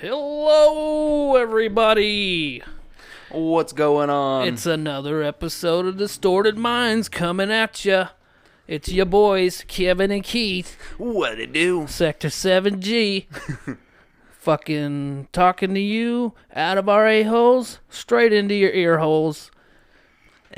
Hello, everybody. What's going on? It's another episode of Distorted Minds coming at ya. It's your boys, Kevin and Keith, What it do? Sector 7G. Fucking talking to you out of our a-holes, straight into your ear holes.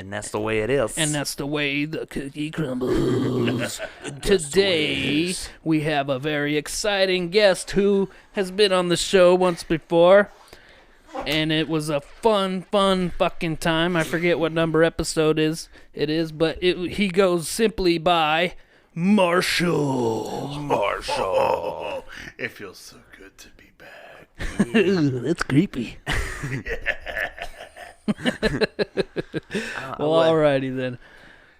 And that's the way it is. And that's the way the cookie crumbles. Today, we have a very exciting guest who has been on the show once before. And it was a fun fucking time. I forget what number episode it is, but he goes simply by Marshall. Oh, it feels so good to be back. That's creepy. Well, alrighty then.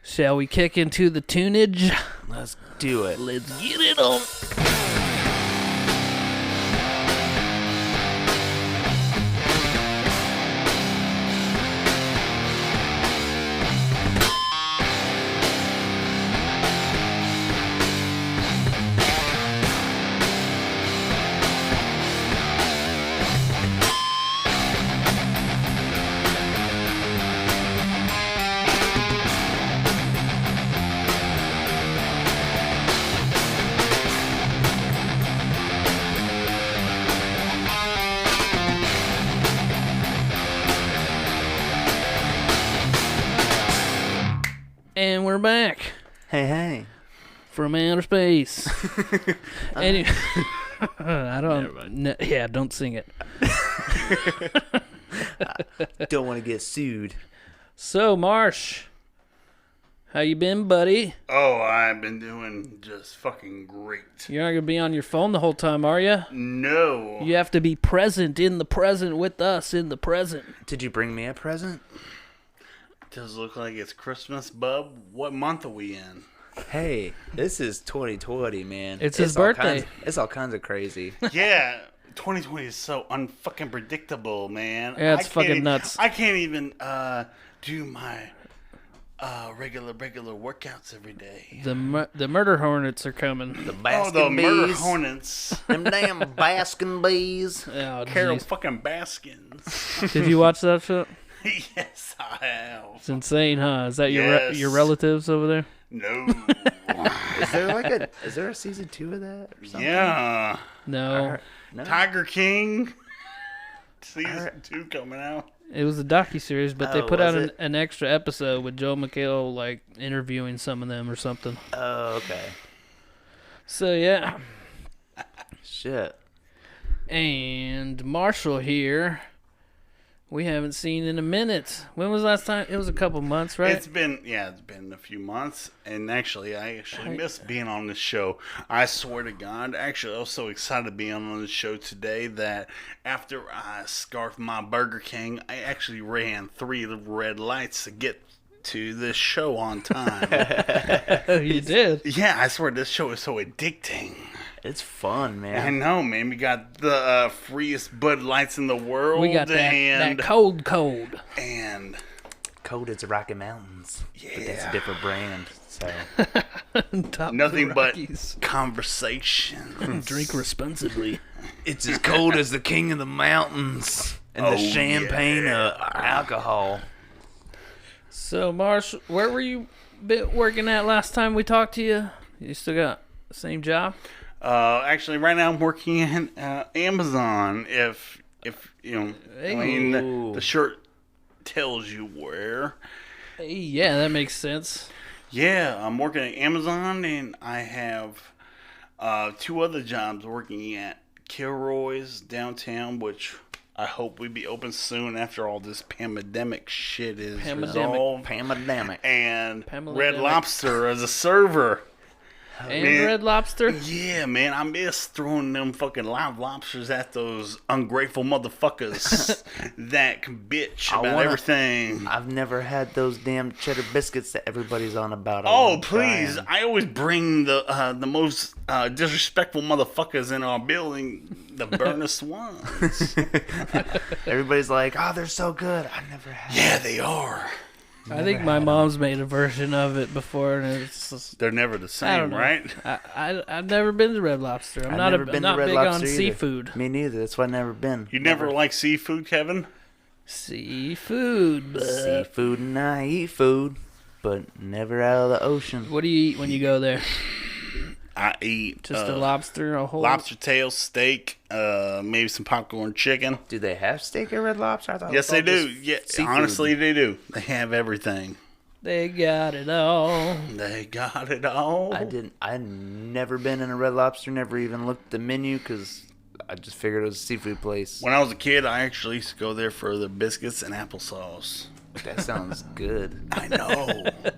Shall we kick into the tunage? Let's do it. Let's get it on. And we're back Hey. from outer space. Anyway, I don't. Don't sing it. Don't want to get sued. So, Marsh, how you been, buddy? Oh, I've been doing just fucking great. You're not gonna be on your phone the whole time, are you? No. You have to be present in the present with us in the present. Did you bring me a present? Does it look like it's Christmas, bub? What month are we in? Hey, this is 2020, man. It's his all birthday. It's all kinds of crazy. Yeah, 2020 is so unfucking predictable, man. Yeah, it's I can't fucking nuts. I can't even do my regular workouts every day. The murder hornets are coming. The Oh, Baskin the murder bees. hornets. Them damn Baskin bees. Oh, Carol jeez. fucking Baskins. Did you watch that shit? Yes, I have. It's insane, huh? Is that Yes. your relatives over there? No. Is there a season 2 of that or something? Yeah. No. No. Tiger King. Season 2 coming out. It was a docuseries, but they Oh, put out was it? an extra episode with Joe McHale, like, interviewing some of them or something. Oh, okay. So, yeah. Shit. And Marshall here, we haven't seen in a minute. When was the last time? It was a couple months, right? It's been a few months, and actually, I miss being on this show. I swear to God, actually, I was so excited to be on this show today that after I scarfed my Burger King, I actually ran 3 red lights to get to this show on time. You did. Yeah, I swear this show is so addicting. It's fun, I man. know, man. We got the freest Bud Lights in the world. We got that cold. And Cold as the Rocky Mountains. yeah. But that's a different brand. So Top of Nothing the but Rockies. conversation. Drink responsibly. it's as cold as the King of the Mountains and Oh, the champagne yeah. of alcohol. So, Marsh, where were you working at last time we talked to you? You still got the same job? Actually, right now I'm working at Amazon. If you know, I mean, Ooh. the shirt tells you where. Hey, yeah, that makes sense. Yeah, I'm working at Amazon, and I have 2 other jobs working at Kilroy's downtown, which I hope we be open soon after all this pandemic shit is resolved. Pandemic. And Pamela Red Demic. Lobster as a server. And Man. Red Lobster? Yeah, man, I miss throwing them fucking live lobsters at those ungrateful motherfuckers that can bitch I about wanna- everything. I've never had those damn cheddar biscuits that everybody's on about. Oh, please. I always bring the most disrespectful motherfuckers in our building, the burnest ones. Everybody's like, oh, they're so good. I never had. Yeah, they are. I think my mom's made a version of it before, and it's just, They're never the I same, don't know. right? I've never been to Red Lobster. I'm I've not never a, been I'm to not Red big Lobster on either. seafood. Me neither. That's why I've never been. You never like seafood, Kevin? Seafood. Seafood and I eat food, but never out of the ocean. What do you eat when you go there? I eat Just a lobster, a whole lobster tail, steak, maybe some popcorn chicken. Do they have steak at Red Lobster? I thought it Yes, was all they do. just Yeah, seafood. honestly, they do. They have everything. They got it all. They got it all. I'd never been in a Red Lobster. Never even looked at the menu because I just figured it was a seafood place. When I was a kid, I actually used to go there for the biscuits and applesauce. That sounds good. I know.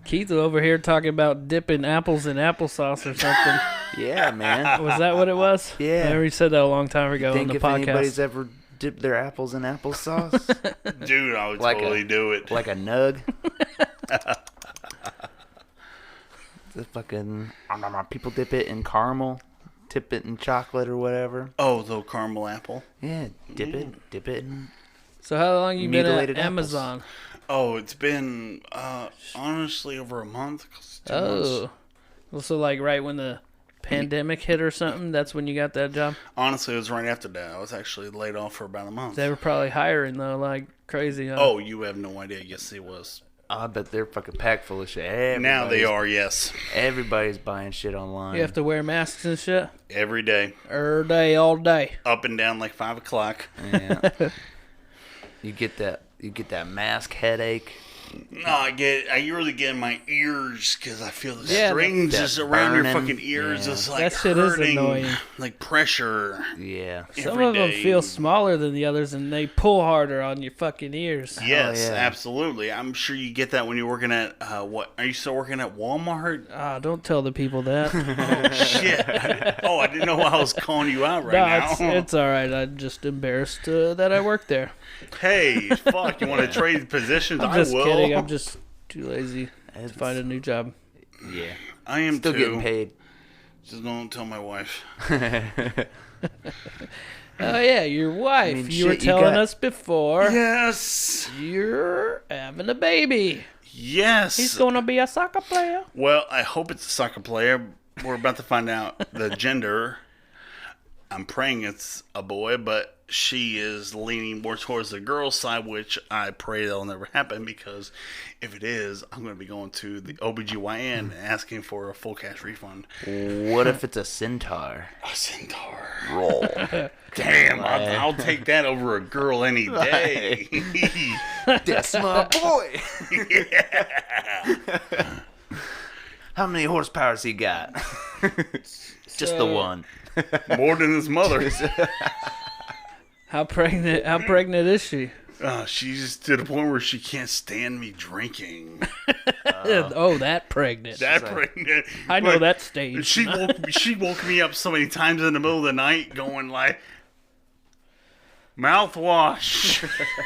Keith over here talking about dipping apples in applesauce or something. Yeah, man. Was that what it was? Yeah. I already said that a long time ago on Think the if podcast. anybody's ever dipped their apples in applesauce, Dude, I would Like totally do it. like a nug. The fucking people dip it in caramel, dip it in chocolate or whatever. Oh, the caramel apple. Yeah, dip it in. So how long you been at Mutilated apples. Amazon? Oh, it's been honestly over a month. 'cause 2 months. Oh. Well, so like right when the pandemic hit or something, that's when you got that job? Honestly, it was right after that. I was actually laid off for about a month. They were probably hiring though, like crazy. Huh? Oh, you have no idea. Yes, it was. I bet they're fucking packed full of shit. Now they Everybody's- are, yes. Everybody's buying shit online. You have to wear masks and shit Every day. every day, all day. Up and down like 5 o'clock. Yeah. You get that mask headache. No, I really get in my ears because I feel the Yeah, strings that just around your burning, fucking ears. yeah. It's like That shit is hurting, annoying. like pressure. Yeah. Some every of them day. feel smaller than the others, and they pull harder on your fucking ears. Yes, yeah. absolutely. I'm sure you get that when you're working at what? Are you still working at Walmart? Ah, don't tell the people that. Shit. I didn't know I was calling you out right No, now. it's all right. I'm just embarrassed that I work there. Hey, fuck! You want to trade positions? I'm I just will. kidding. I'm just too lazy to It's- find a new job. Yeah. I am Still too. getting paid. Just don't tell my wife. Oh yeah, your wife. mean, you were shit, you telling got- us before Yes. you're having a baby. Yes. He's gonna be a soccer player. Well, I hope it's a soccer player. We're about to find out the gender. I'm praying it's a boy, but she is leaning more towards the girl side, which I pray that'll never happen because if it is, I'm going to be going to the OBGYN and asking for a full cash refund. What if it's a centaur? A centaur. Roll. Damn, I'll take that over a girl any day. That's my boy. How many horsepowers he got? Just the So- one. More than his mother. How pregnant is she? She's to the point where she can't stand me drinking. Oh, that pregnant. That like- pregnant. I know Like, that stage. She woke me up so many times in the middle of the night going like, mouthwash.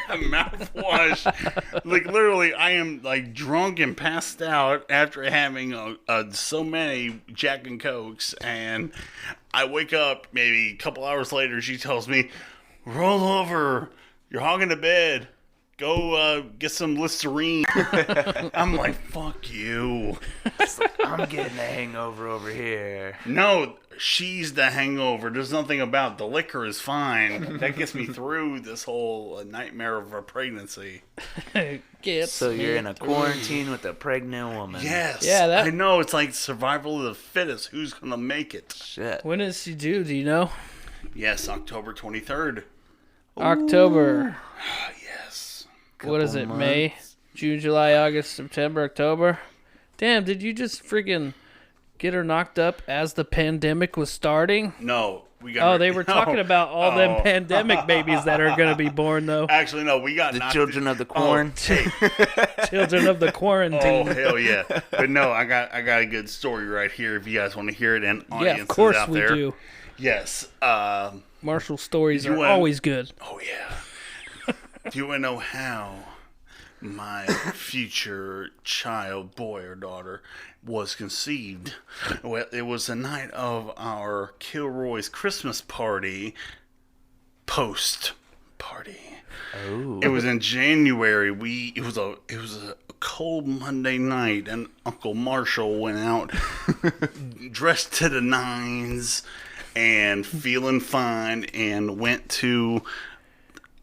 Mouthwash. Like literally I am like drunk and passed out after having so many Jack and Cokes, and I wake up maybe a couple hours later. She tells me, roll over, you're hogging the bed, go get some Listerine. I'm like, fuck you. I'm getting a hangover over here. No, she's the hangover. There's nothing about the liquor is fine. That gets me through this whole nightmare of a pregnancy. Gets So you're me in a through. quarantine with a pregnant woman. Yes. Yeah, that- I know. It's like survival of the fittest. Who's going to make it? Shit. When is she due? Do you know? Yes, October 23rd. October. Yes. What is it? May, June, July, August, September, October. Damn! Did you just freaking get her knocked up as the pandemic was starting? No, we got. Oh, they were talking about all them pandemic babies that are gonna be born though. Actually, no, we got The knocked- children of the Oh, quarantine. Children of the Oh quarantine. hell yeah! But no, I got a good story right here. If you guys want to hear it, and Yeah, audiences of course out we there. do. Yes. Marshall stories You are went- always good. Oh yeah. Do you want to know how my future child, boy or daughter, was conceived? Well, it was the night of our Kilroy's Christmas party. Post party. Oh. It was in January. It was a cold Monday night, and Uncle Marshall went out dressed to the nines and feeling fine, and went to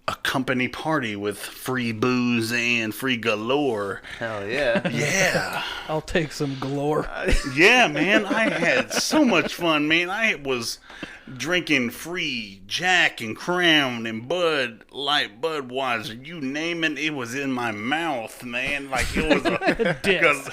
a company party with free booze and free galore. Hell yeah. Yeah. I'll take some galore. Yeah, man, I had so much fun, man. I was drinking free Jack and Crown and Bud Light, Budweiser, you name it, it was in my mouth, man. Like it was a because.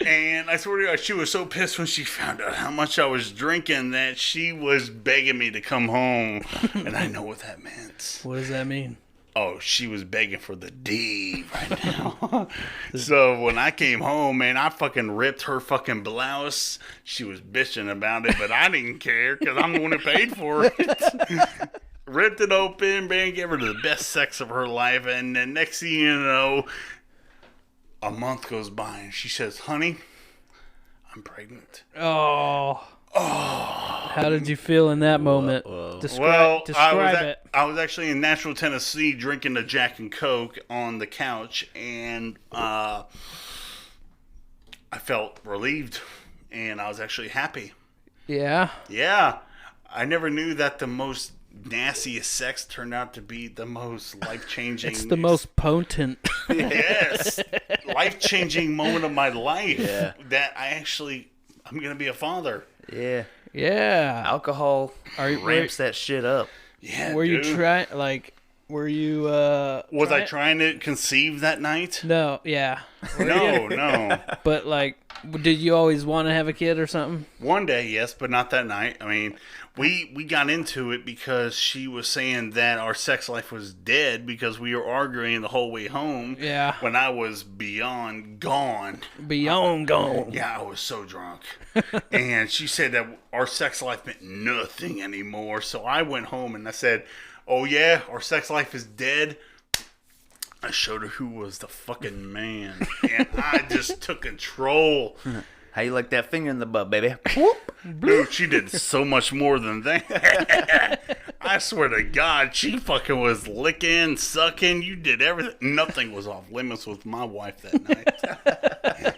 And I swear to God, she was so pissed when she found out how much I was drinking that she was begging me to come home, and I know what that meant. What does that mean? Oh, she was begging for the D right now. So when I came home, man, I fucking ripped her fucking blouse. She was bitching about it, but I didn't care because I'm the one who paid for it. Ripped it open, man, gave her the best sex of her life. And the next thing you know, a month goes by and she says, honey, I'm pregnant. Oh. How did you feel in that moment? Describe it. I was actually in Nashville, Tennessee, drinking a Jack and Coke on the couch, and I felt relieved, and I was actually happy. Yeah. Yeah, I never knew that the most nastiest sex turned out to be the most life-changing. It's the most potent. Yes, life-changing moment of my life. Yeah. That I'm gonna be a father. Yeah. Yeah. Alcohol ramps that shit up. Yeah. Were you dude. trying? Like, were you? Was I trying to conceive that night? No. Yeah. No. But like, did you always want to have a kid or something? One day, yes, but not that night. I mean, we got into it because she was saying that our sex life was dead because we were arguing the whole way home. Yeah. When I was beyond gone. Beyond gone. Yeah, I was so drunk. And she said that our sex life meant nothing anymore. So I went home and I said, oh yeah, our sex life is dead. I showed her who was the fucking man. And I just took control. How you like that finger in the butt, baby? Dude, she did so much more than that. I swear to God, she fucking was licking, sucking. You did everything. Nothing was off limits with my wife that night.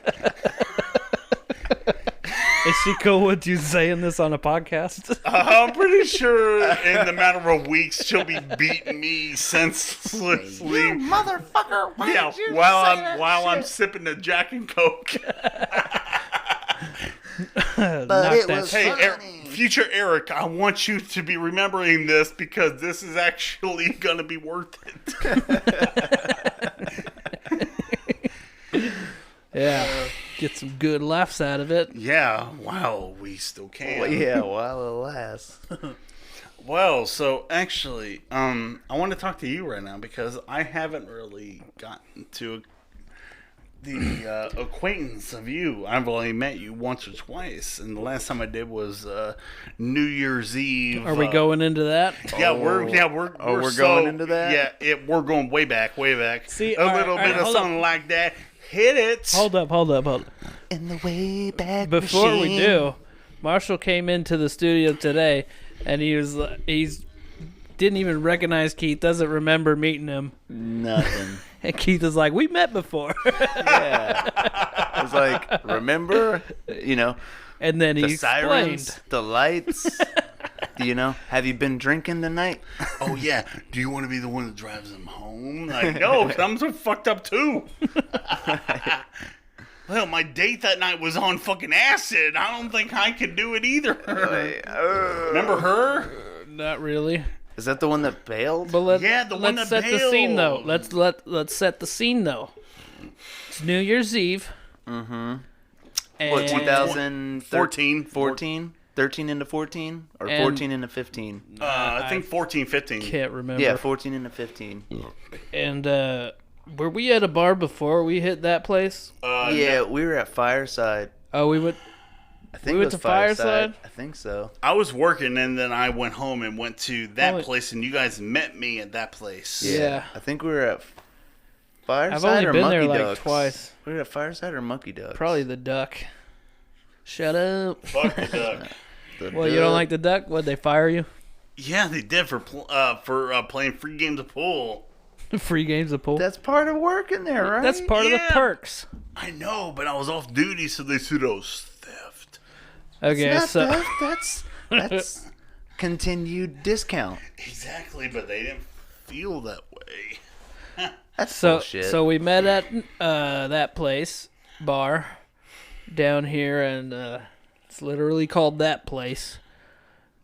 Is she cool with you saying this on a podcast? I'm pretty sure in the matter of weeks she'll be beating me senselessly. You motherfucker! Why Yeah, did you while I'm sipping the Jack and Coke. But it was Hey, funny. future Eric, I want you to be remembering this because this is actually gonna be worth it. Yeah. Get some good laughs out of it. Yeah, wow, we still can. Well, yeah, while it lasts. Well, so actually, I want to talk to you right now because I haven't really gotten to the acquaintance of you. I've only met you once or twice, and the last time I did was New Year's Eve. Are we going into that? Yeah, we're going into that? Yeah, we're going way back. See, a little bit of hold something like that. Hit it. Hold up. In the way back Before we machine. do, Marshall came into the studio today, and he's didn't even recognize Keith. Doesn't remember meeting him. Nothing. And Keith is like, "We met before." Yeah. I was like, remember? You know, And then he the sirens, explained. the lights. You know, have you been drinking tonight? Oh yeah. Do you want to be the one that drives them home? Like, no, 'cause I'm so fucked up too. Well, my date that night was on fucking acid. I don't think I could do it either. Remember her? Not really. Is that the one that bailed? But Yeah, the one let's that set the scene though. bailed. Let's set the scene though. It's New Year's Eve. Mm-hmm. And What, 2014? 14. 13 into 14? Or And- 14 into 15? I think 14, 15. Can't remember. Yeah, 14 into 15. And were we at a bar before we hit that place? Yeah, we were at Fireside. Oh, we went. I think We it went was to Fireside? I think so. I was working and then I went home and went to that Oh, place and you guys met me at that place. Yeah. I think we were at Fireside I've only or been Monkey there like Ducks? twice. We were at Fireside or Monkey Ducks? Probably the duck. Shut up. Fuck the duck. The Well, you don't duck. like the duck? What'd they fire you? Yeah, they did for playing free games of pool. Free games of pool. That's part of working there, right? That's part of the Yeah. perks. I know, but I was off duty, so they said I was theft. Okay, Not so theft, that's continued discount. Exactly, but they didn't feel that way. That's so bullshit. so we met at that place bar down here, and it's literally called That Place.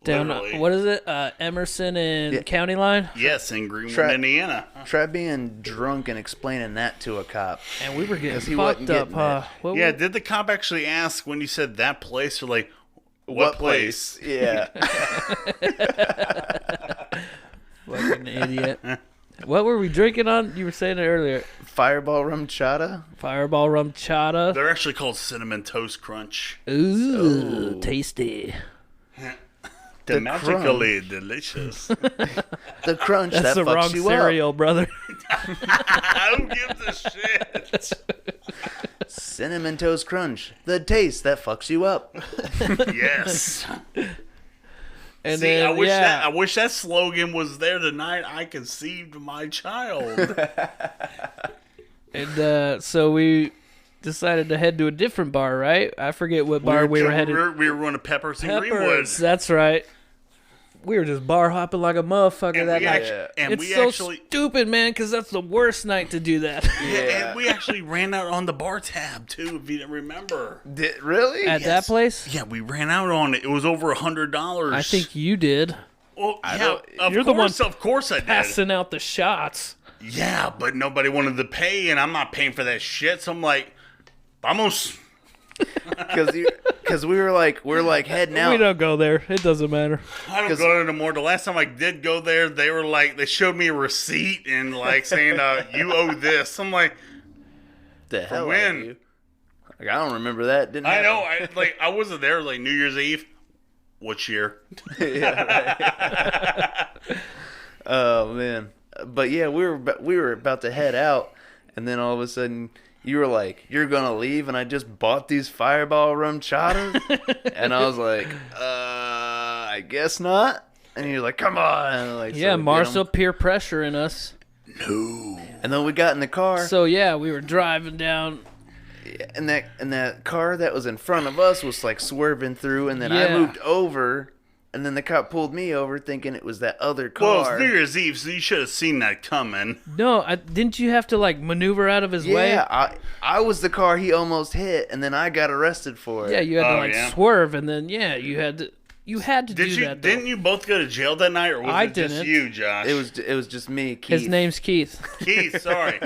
Down Literally. what is it? Emerson and Yeah. County Line, Yes, in Greenwood, Try- Indiana. Try being drunk and explaining that to a cop. and we were getting 'Cause he fucked wasn't up, getting huh? What Yeah, we- did the cop actually ask when you said that place, or like, what place? Yeah. Fucking idiot. What were we drinking on? You were saying it earlier. Fireball rum chata. Fireball rum chata. They're actually called Cinnamon Toast Crunch. Ooh, tasty. Magically delicious. The crunch That's that the fucks wrong you cereal, brother. I don't give a shit. up. Cinnamon toast crunch. The taste that fucks you up. Yes. And See, then, I wish that slogan was there the night I conceived my child. And so we decided to head to a different bar, right? I forget what bar we were headed. We were going to Peppers and Greenwood. Peppers, that's right. We were just bar hopping like a motherfucker And that we night. actually, It's so stupid, man, because that's the worst night to do that. and we actually ran out on the bar tab too, if you didn't remember. Really? At that place? Yeah, we ran out on it. It was over $100. I think you did. Well, yeah, don't- of course I did. Passing out the shots. Yeah, but nobody wanted to pay, and I'm not paying for that shit. So I'm like, vamos. Because we're like heading out. We don't go there. It doesn't matter. I don't go there no more. The last time I did go there, they were like, they showed me a receipt and like saying, you owe this. I'm like, The hell when? out of you. Like, I don't remember that. Didn't I happen. know, I wasn't there like New Year's Eve. Which year? Oh man. But yeah, we were about to head out, and then all of a sudden you were like, "You're gonna leave," and I just bought these Fireball rum chatas, and I was like, I guess not." And you're like, "Come on!" Like, Yeah, so we Marcel get 'em. peer pressuring us. No. And then we got in the car, So yeah, we were driving down. and that car that was in front of us was like swerving through, and then I Yeah. moved over, and then the cop pulled me over, thinking it was that other Well, car. it's New Year's Eve, so you should have seen that coming. No, didn't you have to like maneuver out of his way? Yeah, I was the car he almost hit, and then I got arrested for it. Yeah, you had to Oh, like yeah. swerve, and then yeah, you had to Did do you? that. though. Didn't you both go to jail that night, or was I it just didn't. you, Josh? It was just me, Keith. His name's Keith. Keith. Sorry,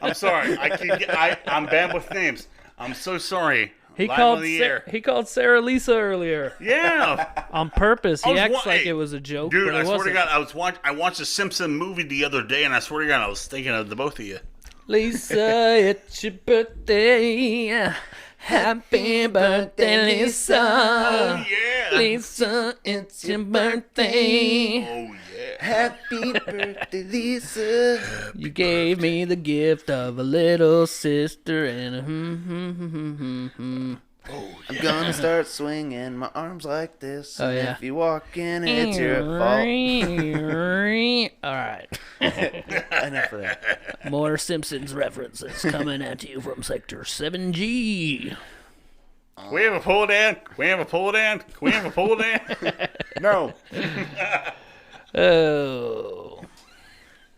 I'm sorry. I'm bad with names. I'm so sorry. He Live called on the air. he called Sarah Lisa earlier Yeah, on purpose. I He was acts wa- like hey, it was a joke, dude. but I it swear to wasn't. God, I watched a Simpson movie the other day, and I swear to God, I was thinking of the both of you. Lisa, it's your birthday. Happy birthday, Lisa. Oh yeah. Lisa, it's your birthday. Oh yeah. Happy birthday, Lisa. You gave me the gift of a little sister and a I'm gonna start swinging my arms like this. Oh, and yeah. If you walk in, it's your fault. All right. Enough of that. More Simpsons references coming at you from Sector 7G. Can we have a pull down? Can we have a pull down? Can we have a pull down? No. Oh.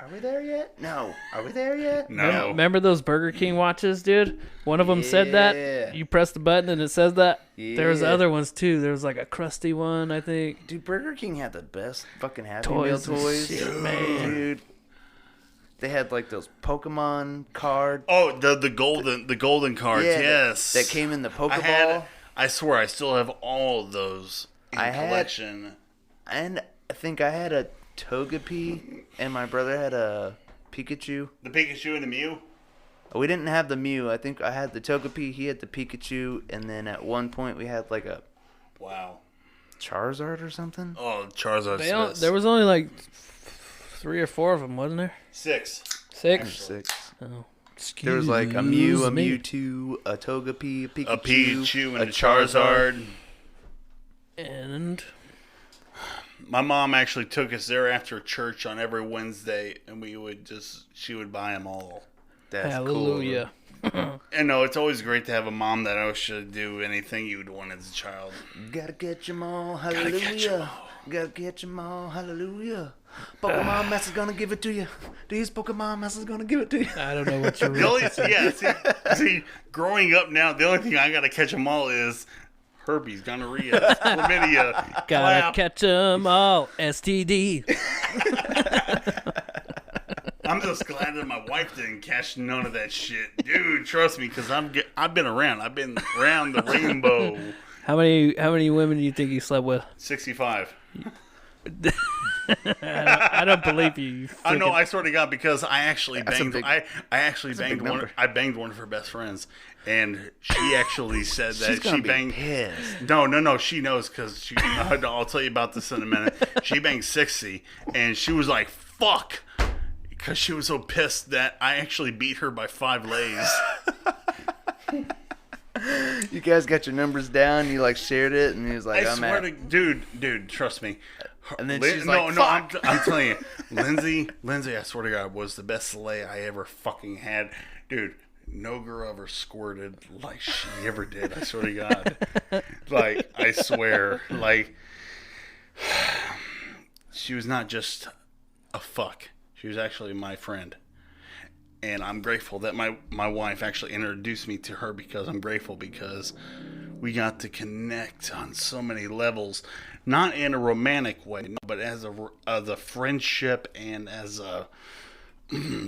Are we there yet? No. Are we there yet? No. Remember those Burger King watches, dude? One of them said Yeah. that. You press the button and it says that. There's Yeah. other ones too. There was like a crusty one, I think. Dude, Burger King had the best fucking Happy Toys Meal and toys. shit, man. Dude. They had like those Pokemon card. Oh, the golden cards. Yeah, yes. That came in the Pokeball. I swear, I still have all of those in I had- collection. And I think I had a Togepi, and my brother had a Pikachu. The Pikachu and the Mew. We didn't have the Mew. I think I had the Togepi, he had the Pikachu, and then at one point we had like a Wow. Charizard or something. Oh, Charizard's They all, best. there was only like 3 or 4 of them, wasn't there? 6. 6? 6. Oh. There was like a Mew, a Excuse me. Mewtwo, a Togepi, a Pikachu, A Pikachu and a Charizard. And My mom actually took us there after church on every Wednesday, and she would buy them all. That's Hallelujah. And no, it's always great to have a mom that always should do anything you'd want as a child. Cool. Gotta catch 'em all, hallelujah. Gotta catch 'em all, hallelujah. Pokemon Master's gonna give it to you. These Pokemon Master's gonna give it to you. I don't know what you're The only, see, growing up now, the only thing I gotta catch them all is herpes, gonorrhea, chlamydia. Gotta clap. catch 'em all. STD. I'm just glad that my wife didn't catch none of that shit, dude. Trust me, because I've been around. I've been around the rainbow. How many women do you think you slept with? 65. I don't believe you. You I know. freaking- I swear to God, because I actually That's a banged. big- I actually that's a banged big one. number. I banged one of her best friends, and she actually said that She's gonna she be banged. pissed. No. She knows because she. I'll tell you about this in a minute. She banged 60, and she was like, "Fuck," because she was so pissed that I actually beat her by 5 lays. You guys got your numbers down. You like shared it, and he was like, I "I'm swear at." to dude, trust me. And then Lin- she's like, no, "Fuck." I'm telling you, Lindsay, I swear to God, was the best sleigh I ever fucking had, dude. No girl ever squirted like she ever did. I swear to God, like I swear, like she was not just a fuck. She was actually my friend. And I'm grateful that my wife actually introduced me to her because I'm grateful because we got to connect on so many levels, not in a romantic way, but as a friendship and as a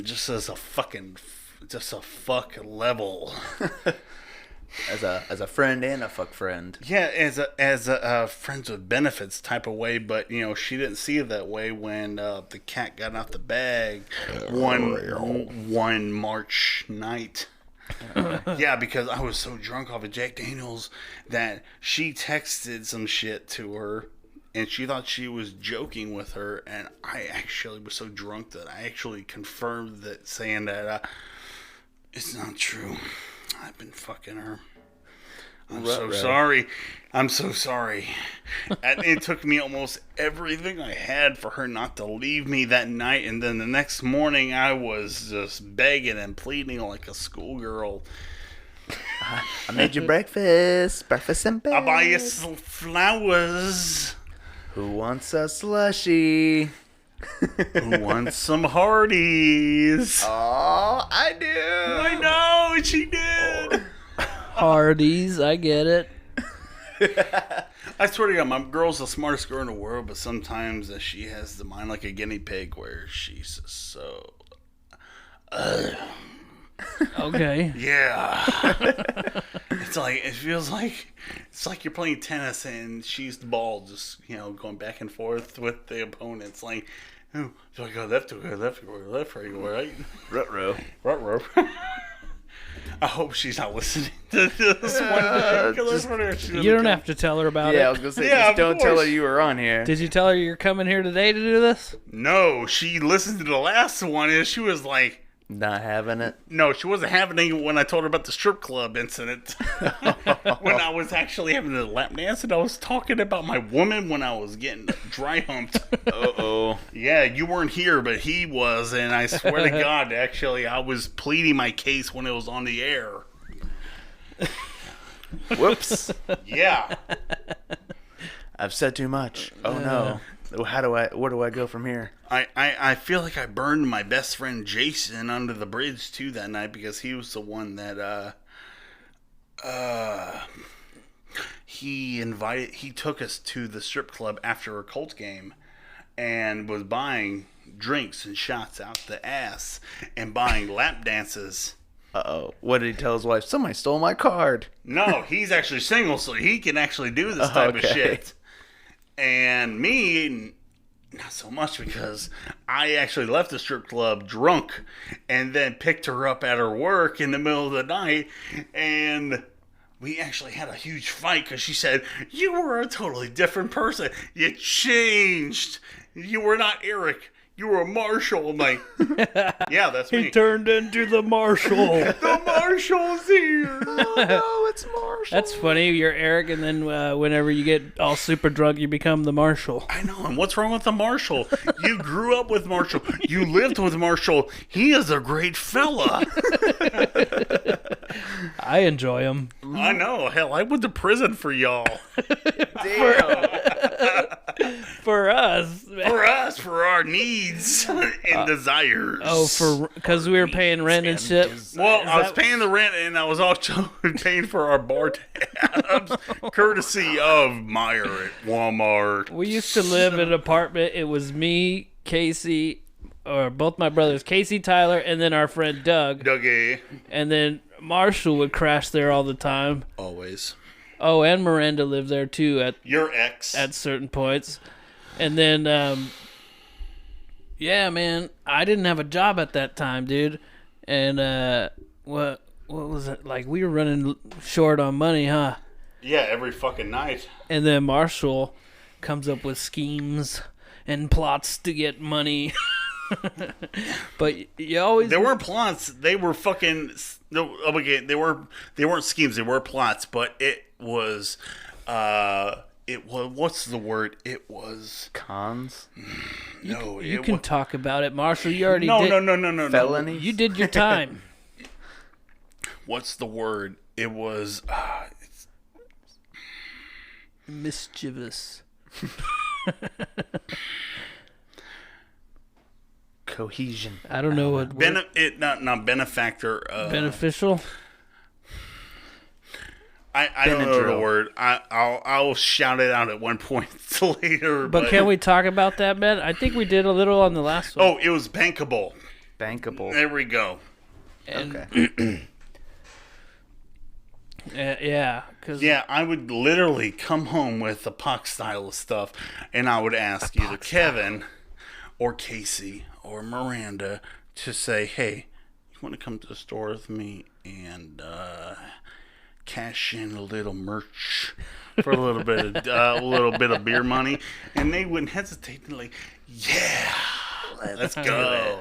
just as a fucking just a fuck level. As a friend and a fuck friend. Yeah, as a friends with benefits type of way, but you know she didn't see it that way when the cat got out the bag one March night. Yeah, because I was so drunk off of Jack Daniels that she texted some shit to her, and she thought she was joking with her, and I actually was so drunk that I actually confirmed that, saying that it's not true. I've been fucking her. I'm so sorry. I'm so sorry. And it took me almost everything I had for her not to leave me that night. And then the next morning, I was just begging and pleading like a schoolgirl. I made you breakfast in bed. I'll buy you some flowers. Who wants a slushie? Who wants some Hardee's? Oh, I do. I know, she did. Hardee's, I get it. I swear to God, my girl's the smartest girl in the world, but sometimes she has the mind like a guinea pig where she's just so... Okay. Yeah. It feels like it's like you're playing tennis and she's the ball, just, going back and forth with the opponent. It's like, oh, do I go left, do I go left, do I go left, or go right? Ruh-roh. I hope she's not listening to this one. You don't have to tell her about Yeah, I it. was gonna say, Yeah, just of don't tell her course. you were on here. Did you tell her you're coming here today to do this? No, she listened to the last one and she was like, Not having it. no, she wasn't having it when I told her about the strip club incident. When I was actually having the lap dance and I was talking about my woman when I was getting dry humped. Uh-oh. Yeah, you weren't here, but he was, and I swear to God, actually, I was pleading my case when it was on the air. Whoops. Yeah. I've said too much. Oh no. Where do I go from here? I feel like I burned my best friend Jason under the bridge too that night because he was the one that he took us to the strip club after a Colts game and was buying drinks and shots out the ass and buying lap dances. Uh-oh. What did he tell his wife? Somebody stole my card. No, he's actually single, so he can actually do this type of Okay. shit. And me, not so much, because I actually left the strip club drunk and then picked her up at her work in the middle of the night, and we actually had a huge fight because she said, "You were a totally different person. You changed. You were not Eric. You were Marshall." I'm like, yeah, that's me. He turned into the marshal. The Marshall's here. Oh no, What's Marshall? That's funny. You're Eric, and then whenever you get all super drunk, you become the Marshall. I know. And what's wrong with the Marshall? You grew up with Marshall. You lived with Marshall. He is a great fella. I enjoy him. I know. Hell, I went to prison for y'all. Damn. For us. For us, for our needs and desires. Oh, because we were paying rent and shit. Well, I was paying the rent, and I was also paying for our bar tabs, courtesy of Meyer at Walmart. We used to live in an apartment. It was me, Casey, or both my brothers, Casey, Tyler, and then our friend Doug. Dougie. And then Marshall would crash there all the time. Always. Oh, and Miranda lived there too Your ex. at certain points. And then, yeah, man, I didn't have a job at that time, dude. And what was it like? We were running short on money, huh? Yeah, every fucking night. And then Marshall comes up with schemes and plots to get money. But you always There were plots. They were fucking. No, okay, they weren't schemes. They were plots. But it was. It was. What's the word? It was. Cons? No. you it can was, talk about it, Marshall. You already no, did. no. Felonies? You did your time. What's the word? It was. Mischievous. Cohesion. I don't know what word. Not benefactor. Beneficial. I don't know the word. I'll shout it out at one point later. But can we talk about that, man? I think we did a little on the last one. Oh, it was bankable. Bankable. There we go. And, Okay. yeah, because Yeah, I would literally come home with the pox style of stuff, and I would ask either Kevin or Casey or Miranda to say, "Hey, you want to come to the store with me and cash in a little merch for a little bit of beer money?" And they wouldn't hesitate to like, "Yeah, let's go."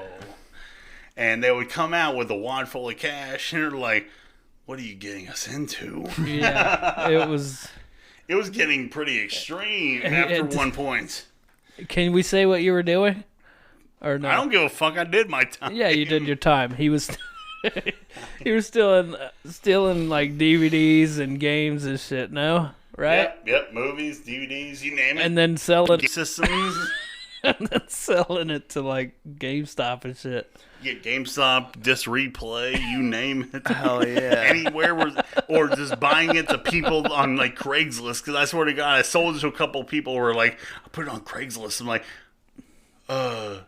And they would come out with a wad full of cash, and they're like, "What are you getting us into?" yeah, it was. It was getting pretty extreme after one point. Can we say what you were doing, or no? I don't give a fuck. I did my time. Yeah, you did your time. He was. He was stealing like DVDs and games and shit. No, right? Yep. Movies, DVDs, you name it. And then selling Systems. and then selling it to like GameStop and shit. Get GameStop, Disc Replay, you name it. Hell yeah. Anywhere, or just buying it to people on like Craigslist. Because I swear to God, I sold it to a couple of people who were like, I put it on Craigslist. I'm like, a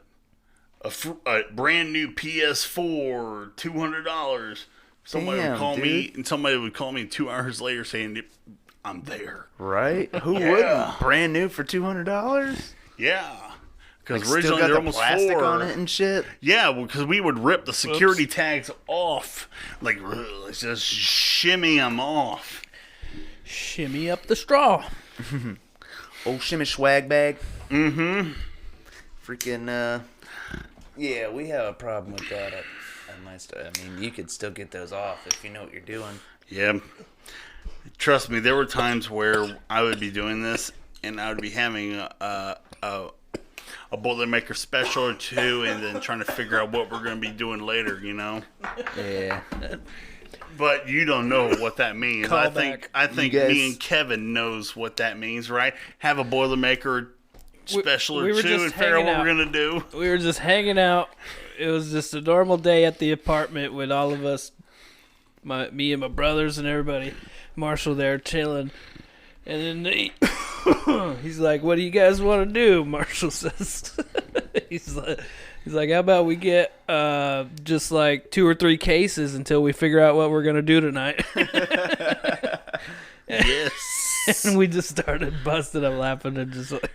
brand new PS4, $200. Somebody would Damn, call dude. me, and somebody would call me 2 hours later saying, I'm there. Right? Who Yeah. wouldn't? Brand new for $200? Yeah. Because Still originally got they're the almost plastic $4. on it and shit? Yeah, because we would rip the security tags off. Like, just shimmy them off. Shimmy up the straw. Old shimmy swag bag. Mm-hmm. Freaking, yeah, we have a problem with that at my store. I mean, you could still get those off if you know what you're doing. Yeah. Trust me, there were times where I would be doing this, and I would be having a Boilermaker special or two, and then trying to figure out what we're going to be doing later, you know? Yeah. But you don't know what that means. Call I back. think You guys- me and Kevin knows what that means, right? Have a Boilermaker special we or were two just and figure out hanging what we're out. going to do. We were just hanging out. It was just a normal day at the apartment with all of us, me and my brothers and everybody. Marshall there chilling, and then he's like, "What do you guys want to do?" Marshall says, "He's like, how about we get just like 2 or 3 cases until we figure out what we're gonna do tonight." Yes. And we just started busting up laughing and just like,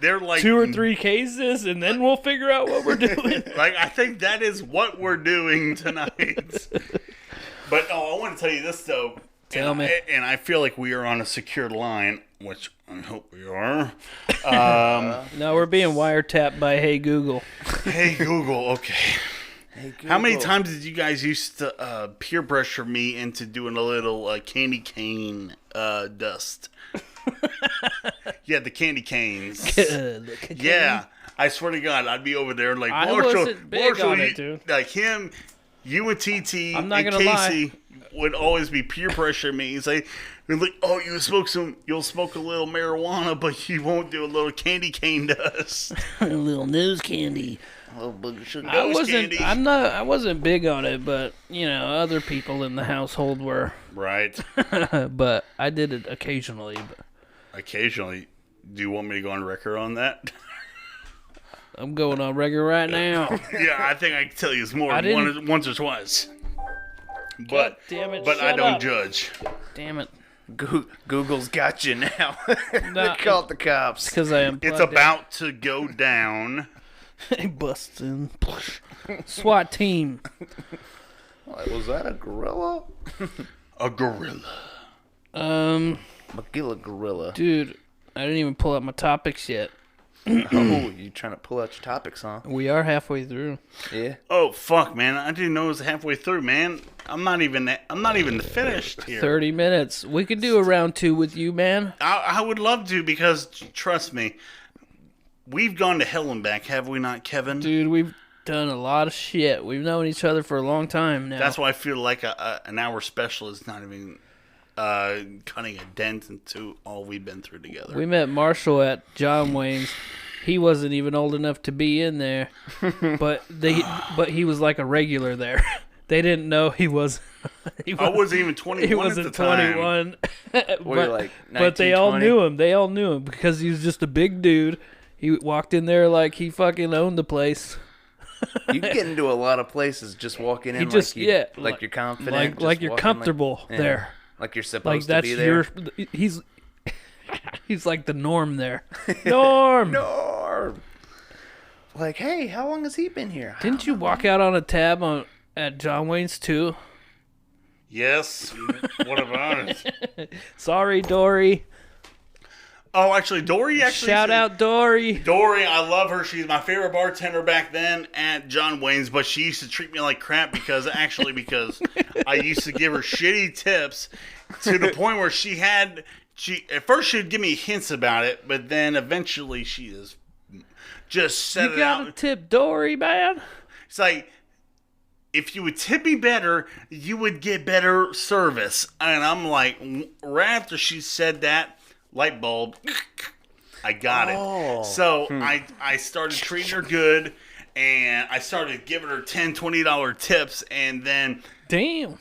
They're like 2 or 3 cases, and then we'll figure out what we're doing. Like, I think that is what we're doing tonight. But I want to tell you this though. Tell me. And I feel like we are on a secured line, which I hope we are. No, we're being wiretapped by Hey Google. Hey Google, okay. Hey, How many Google. times did you guys used to peer pressure me into doing a little candy cane dust? Yeah, the candy canes. Yeah, I swear to God, I'd be over there like I Marshall. wasn't big on it, you, dude. like him, you and TT I'm not and gonna lie. Casey would always be peer pressure me. He's like, oh, you'll smoke a little marijuana, but you won't do a little candy cane dust. A little nose candy. A little booger sugar. Candy. I wasn't big on it, but you know, other people in the household were. Right. But I did it occasionally. But Occasionally. Do you want me to go on record on that? I'm going on record right now. Yeah, I think I can tell you it's more I than didn't- once or twice. God But damn it! but I shut don't up. judge. Damn it! Google's got you now. Nah, they called the cops. Because I am. It's about to go down. He busts in. SWAT team. Was that a gorilla? A gorilla. Magilla gorilla. Dude, I didn't even pull out my topics yet. Oh, you trying to pull out your topics, huh? We are halfway through. Yeah. Oh fuck, man! I didn't know it was halfway through, man. I'm not even finished here. 30 minutes. We could do a round 2 with you, man. I would love to because trust me, we've gone to hell and back, have we not, Kevin? Dude, we've done a lot of shit. We've known each other for a long time now. That's why I feel like an hour special is not even cutting a dent into all we've been through together. We met Marshall at John Wayne's. He wasn't even old enough to be in there, but he was like a regular there. They didn't know he was. I wasn't even 21 He at wasn't the time. 21. Were you like but they all 1920? knew him. They all knew him because he was just a big dude. He walked in there like he fucking owned the place. You get into a lot of places just walking in He just like you, yeah, like you're confident, like just you're walking comfortable yeah, there. like you're Like supposed that's to be there. your. He's like the norm there. Norm. Norm. Like, hey, how long has he been here? Didn't you walk out on a tab at John Wayne's too? Yes. What about it? Sorry, Dory. Oh, actually, Dory actually Shout out, Dory. Dory, I love her. She's my favorite bartender back then at John Wayne's, but she used to treat me like crap because I used to give her shitty tips to the point where at first she'd give me hints about it, but then eventually she just set You it gotta out. tip Dory, man. It's like, if you would tip me better, you would get better service. And I'm like, right after she said that, light bulb, I got it. So I started treating her good, and I started giving her $10, $20 tips, and then Damn,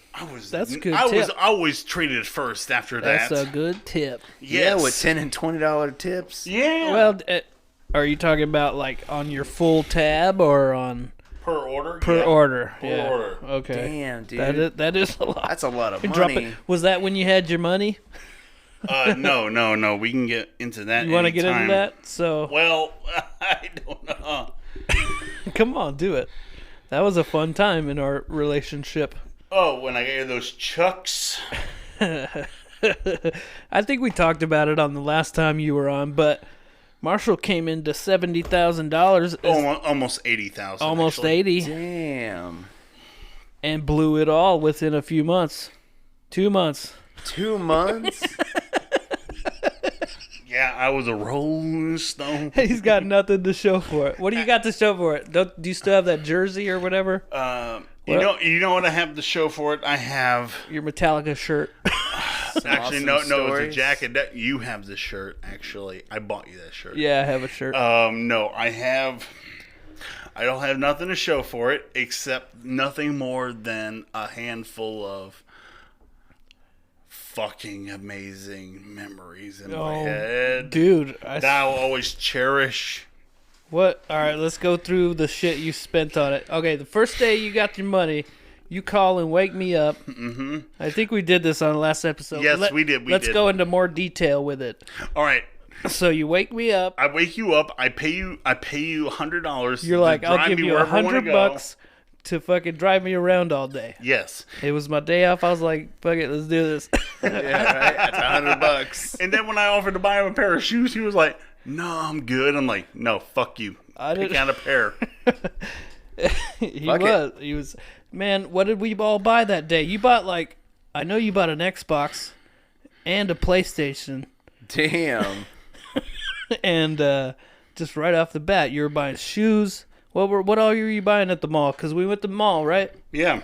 that's a good I was tip. always treated first after that. That's a good tip. Yeah, Yes. with $10 and $20 tips. Yeah. Well, are you talking about like on your full tab or on per order. per yeah. order? Per Yeah. order. Okay. Damn, dude. That is a lot. That's a lot of You drop money. it. Was that when you had your money? No. We can get into that. You want to get into anytime. that? So Well, I don't know. come on, do it. That was a fun time in our relationship. Oh, when I gave those chucks. I think we talked about it on the last time you were on, but Marshall came into $70,000, Almost 80,000. almost actually. 80, Damn. and blew it all within a few months. 2 months. 2 months? Yeah, I was a rolling stone. He's got nothing to show for it. What do you got to show for it? Do you still have that jersey or whatever? You know what I have to show for it? I have Your Metallica shirt. actually awesome no, it's a stories. jacket. That you have the shirt. Actually, I bought you that shirt. Yeah, I have a shirt. No, I don't have nothing to show for it except nothing more than a handful of fucking amazing memories in my head Dude, that I will always cherish. what? All right, let's go through the shit you spent on it. Okay, the first day you got your money, you call and wake me up. Mm-hmm. I think we did this on the last episode. Yes, we did. Let's go into more detail with it. All right, So you wake me up. I wake you up. I pay you $100. You're like, I'll give you $100 to fucking drive me around all day. Yes. It was my day off. I was like, fuck it, let's do this. Yeah, right? That's $100. And then when I offered to buy him a pair of shoes, he was like, "No, I'm good." I'm like, "No, fuck you. I Pick didn't- out a pair." He Fuck was. He was. Man, what did we all buy that day? You bought I know you bought an Xbox and a PlayStation, Damn. and just right off the bat, you were buying shoes. What all were you buying at the mall? Because we went to the mall, right? Yeah.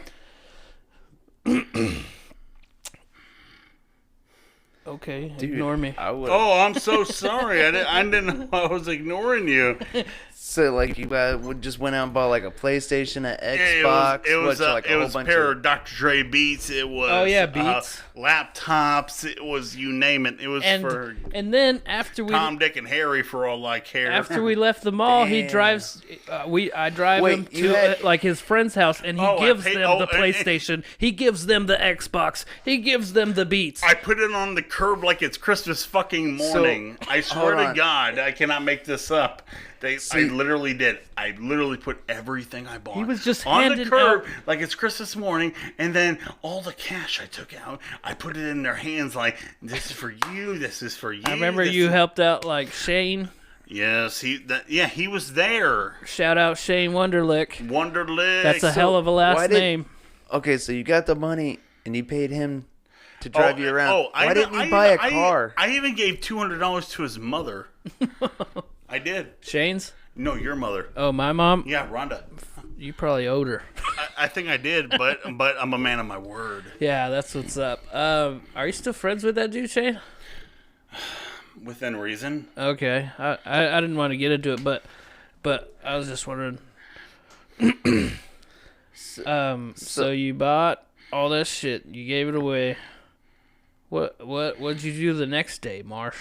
Okay, Dude, ignore me. I would. Oh, I'm so sorry. I didn't know I was ignoring you. So like you guys would just went out and bought like a PlayStation, an Yeah, Xbox, it was like a it whole was a bunch pair of of Dr. Dre Beats. It was Oh, yeah, Beats. Laptops. It was you name it. It was for And then after we Tom, Dick, and Harry for all I care. after we left the mall, he Damn. drives. I drive Wait, him you to had- like his friend's house, and he Oh, I gives paid- them oh, the and- PlayStation. He gives them the Xbox. He gives them the Beats. I put it on the curb like it's Christmas fucking morning. I swear hold to on. God, I cannot make this up. I See- literally did. I literally put everything I bought He was just on the handing curb out- like it's Christmas morning, and then all the cash I took out, I put it in their hands like, this is for you, this is for you. I remember this you is-" helped out like Shane. Yes, he was there. Shout out Shane Wonderlick. Wonderlick. That's a hell of a why last did- name. Okay, so you got the money and you paid him to drive you around. Why I- didn't you I- buy a I- car? I even gave $200 to his mother. I did. Shane's? No, your mother. Oh, my mom? Yeah, Rhonda. You probably owed her. I think I did, but I'm a man of my word. Yeah, that's what's up. Are you still friends with that dude, Shane? Within reason. Okay, I didn't want to get into it, but I was just wondering. So you bought all that shit, you gave it away. What'd you do the next day, Marsh?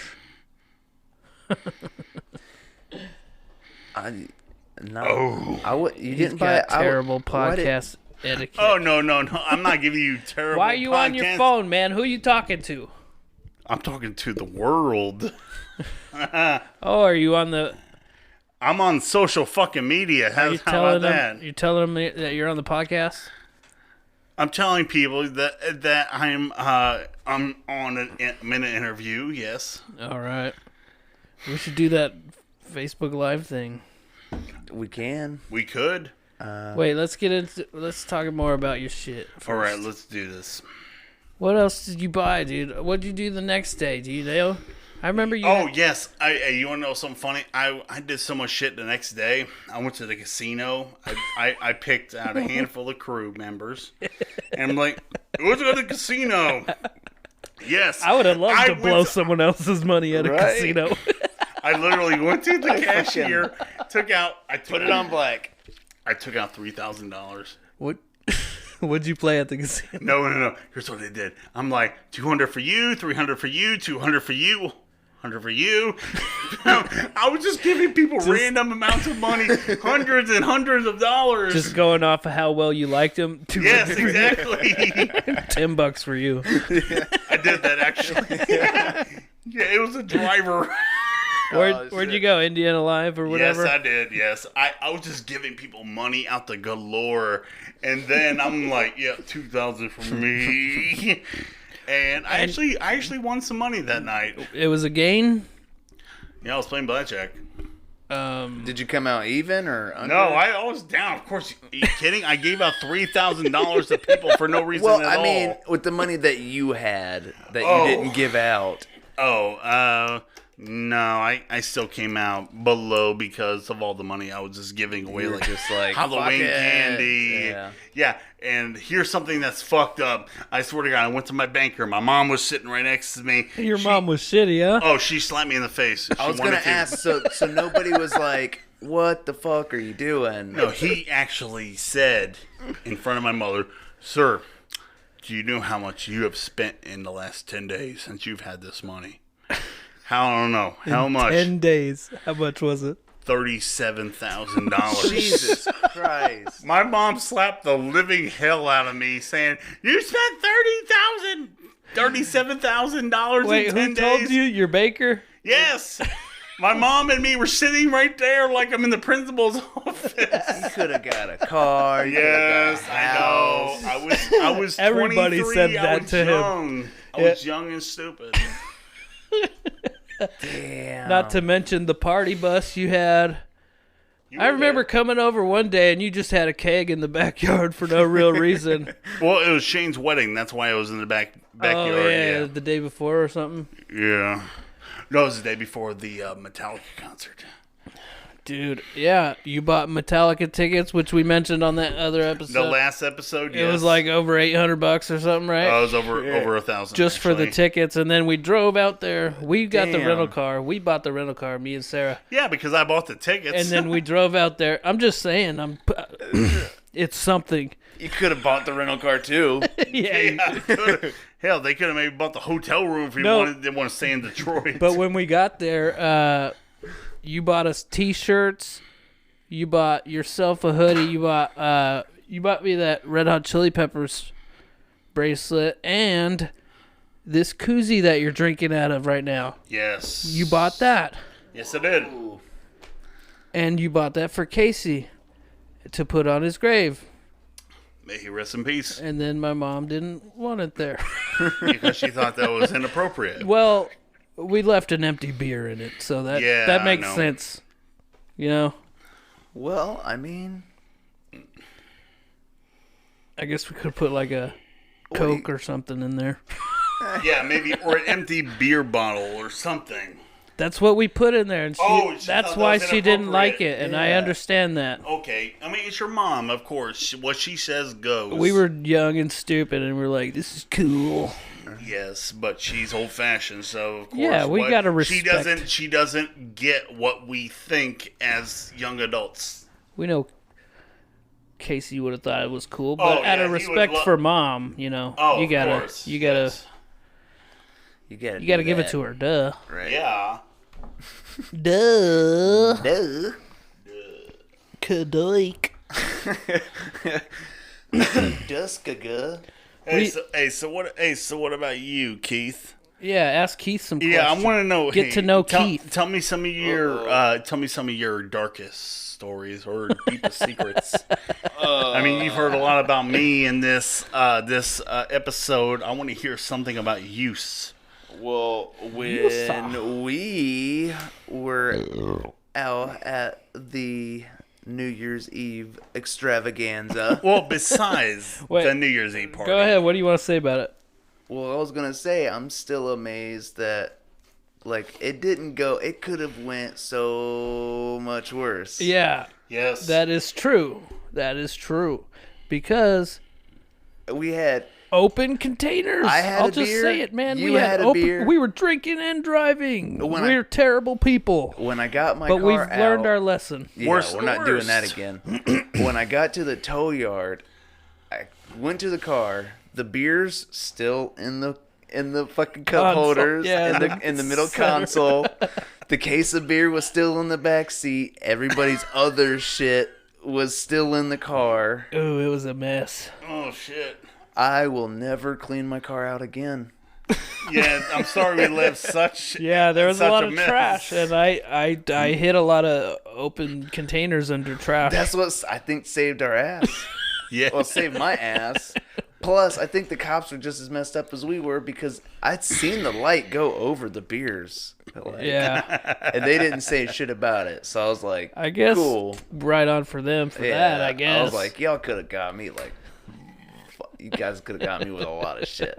I would. You He's didn't buy. got terrible why did- podcast etiquette. Oh no. I'm not giving you terrible. Why are you on your podcasts. phone, man? Who you talking to? I'm talking to the world. Oh, are you on the? I'm on social fucking media. Are How, you how telling about that? them? You telling them that you're on the podcast? I'm telling people that I'm on I'm in an interview. Yes. All right. We should do that Facebook Live thing. We can. We could. Wait, let's talk more about your shit. All right, first. let's do this. What else did you buy, dude? What'd you do the next day? Do you know? I remember you. Oh yes, you want to know something funny? I did so much shit the next day. I went to the casino. I picked out a handful of crew members, and I'm like, "Let's go to the casino." Yes, I would have loved to went blow someone else's money at a Right? casino. I literally went to the cashier, took out. I Put it on black. I took out $3,000. What? What'd you play at the casino? No. Here's what they did. I'm like, 200 for you, 300 for you, 200 for you, 100 for you. I was just giving people random amounts of money, hundreds and hundreds of dollars. Just going off of how well you liked him. Yes, exactly. $10 for you. I did that actually. Yeah, it was a driver. Where'd you go? Indiana Live or whatever? Yes, I did. Yes, I was just giving people money out the galore, and then I'm like, yeah, 2,000 for me. And I actually won some money that night. It was a gain. Yeah, I was playing blackjack. Did you come out even or under? No, I was down. Of course, are you kidding? I gave out $3,000 to people for no reason Well, at I all. mean, with the money that you had that Oh. you didn't give out. No, I still came out below because of all the money I was just giving away, You were like just like, Halloween fuck it. candy. Yeah, and here's something that's fucked up. I swear to God, I went to my banker. My mom was sitting right next to me. Your mom was shitty, huh? Oh, she slapped me in the face. I was gonna ask, so nobody was like, "What the fuck are you doing?" No, he actually said in front of my mother, "Sir, do you know how much you have spent in the last 10 days since you've had this money?" I don't know. How much? 10 days. How much was it? $37,000. Jesus Christ! My mom slapped the living hell out of me, saying, "You spent $37,000 Wait, in 10 who days." told you? Your baker? Yes. My mom and me were sitting right there like I'm in the principal's office. You could have got a car. You Yes, coulda got a I know. house. I was Everybody 23. said I that was to him. young. I was young and stupid. Damn. Not to mention the party bus you had. You I were remember there. coming over one day and you just had a keg in the backyard for no real reason. Well, it was Shane's wedding. That's why it was in the backyard. Oh, yeah, the day before or something. Yeah. No, it was the day before the Metallica concert. Dude, yeah, you bought Metallica tickets, which we mentioned on that other episode. The last episode, It was like over $800 or something, right? it was over 1,000. Just for the actually. tickets, and then we drove out there. We got the Damn. rental car. We bought the rental car, me and Sarah, Yeah, because I bought the tickets. and then we drove out there. I'm just saying, it's something. You could have bought the rental car too. Yeah. Hell, they could have maybe bought the hotel room if you No. didn't want to stay in Detroit. But when we got there, you bought us T-shirts. You bought yourself a hoodie. You bought me that Red Hot Chili Peppers bracelet and this koozie that you're drinking out of right now. Yes. You bought that. Yes, I did. And you bought that for Casey to put on his grave. May he rest in peace. And then my mom didn't want it there. Because she thought that was inappropriate. Well, we left an empty beer in it, so that Yeah, that I makes know. sense. You know? Well, I mean, I guess we could put like a Coke or something in there. Yeah, maybe, or an empty beer bottle or something. That's what we put in there, and Oh, she that's thought that why was she didn't like inappropriate. it, and I Yeah. understand that. Okay, I mean, it's your mom, of course. What she says goes. We were young and stupid, and we're like, "This is cool." Yes, but she's old fashioned, so of course. Yeah, we what- gotta She respect. She doesn't get what we think as young adults. We know Casey would have thought it was cool, Oh, but out yeah, of he would respect lo- for mom, you know, Oh, you of gotta, course, you gotta, yes. you gotta give it to her. Duh. Right. Yeah. Duh. Duh. Kadoik. Duskaga. So what about you, Keith? Yeah, ask Keith some questions. Yeah, I want to know. Get to know Keith. Tell me some of your darkest stories or deepest secrets. I mean, you've heard a lot about me in this episode. I want to hear something about use. Well, when we were out at the New Year's Eve extravaganza, Well, besides Wait, the New Year's Eve party. Go ahead. What do you want to say about it? well, I was gonna say I'm still amazed that like it didn't go. It could have went so much worse. Yeah, Yes. that is true. That is true. Because We had open containers. I had I'll a just beer, say it, man. you We had had a open. beer. We were drinking and driving. When We're terrible people. when I got my But car we've out, learned our lesson. Yeah, Worst we're not doing that worst. again. When I got to the tow yard, I went to the car. The beer's still in the fucking cup Console, holders yeah, in the middle center. console. The case of beer was still in the back seat. Everybody's other shit was still in the car. Ooh, it was a mess. Oh shit. I will never clean my car out again. Yeah, I'm sorry we left such. Yeah, there was a such lot of mess. trash, and I hit a lot of open containers under trash. That's what I think saved our ass. Yeah. Well, saved my ass. Plus, I think the cops were just as messed up as we were because I'd seen the light go over the beers. Like, Yeah, and they didn't say shit about it. So I was like, I guess cool. right on for them for Yeah, that. I guess. I was like, y'all could have got me. Like, you guys could have got me with a lot of shit.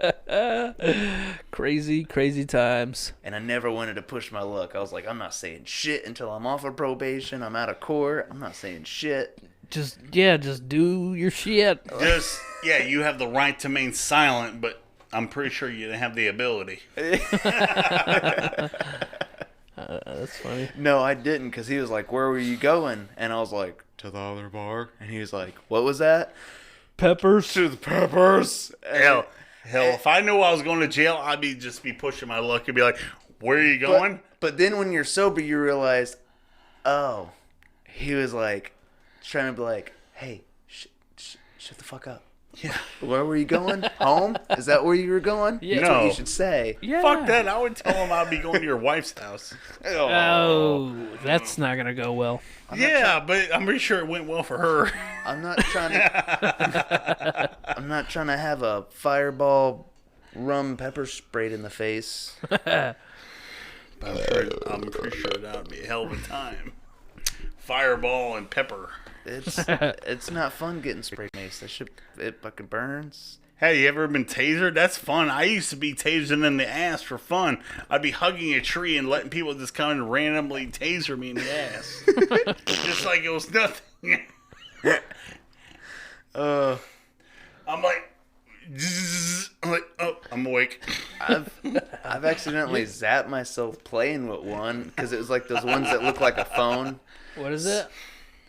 crazy, crazy times. And I never wanted to push my luck. I was like, I'm not saying shit until I'm off of probation. I'm out of court. I'm not saying shit. Just do your shit. Just you have the right to remain silent, but I'm pretty sure you didn't have the ability. That's funny. No, I didn't, because he was like, where were you going? And I was like, to the other bar. And he was like, what was that? Peppers. To the Peppers. Hell, if I knew I was going to jail, I'd just be pushing my luck and be like, "Where are you going?" But then when you're sober, you realize, oh, he was like, trying to be like, hey, shut the fuck up. Yeah. Where were you going? Home? Is that where you were going? Yeah. That's what No. you should say. Yeah. Fuck that! I would tell him I'd be going to your wife's house. Oh, that's not gonna go well. But I'm pretty sure it went well for her. I'm not trying to. I'm not trying to have a fireball rum pepper sprayed in the face. I'm pretty sure that would be a hell of a time. Fireball and pepper. It's not fun getting sprayed mace. It fucking burns. Hey, you ever been tasered? That's fun. I used to be tasered in the ass for fun. I'd be hugging a tree and letting people just come and randomly taser me in the ass. Just like it was nothing. I'm like, oh, I'm awake. I've accidentally zapped myself playing with one because it was like those ones that look like a phone. What is it?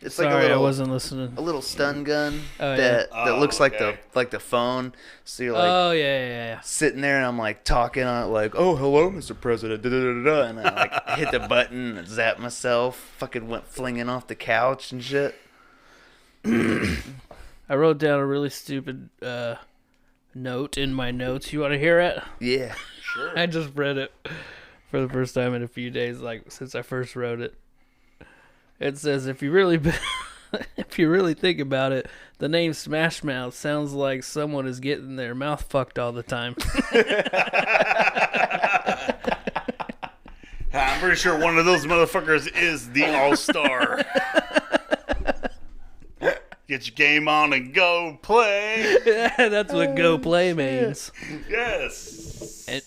It's Sorry, like a little, I wasn't listening. a little stun gun Oh, that looks okay. like the phone. So you're like Oh yeah. sitting there and I'm like talking on it like, oh hello Mr. President, da, da, da, da, and I like hit the button and zap myself. Fucking went flinging off the couch and shit. I wrote down a really stupid note in my notes. You want to hear it? Yeah. Sure. I just read it for the first time in a few days, like since I first wrote it. It says, if you really think about it, the name Smash Mouth sounds like someone is getting their mouth fucked all the time. I'm pretty sure one of those motherfuckers is the All-Star. Get your game on and go play. That's what go play means. Yes. And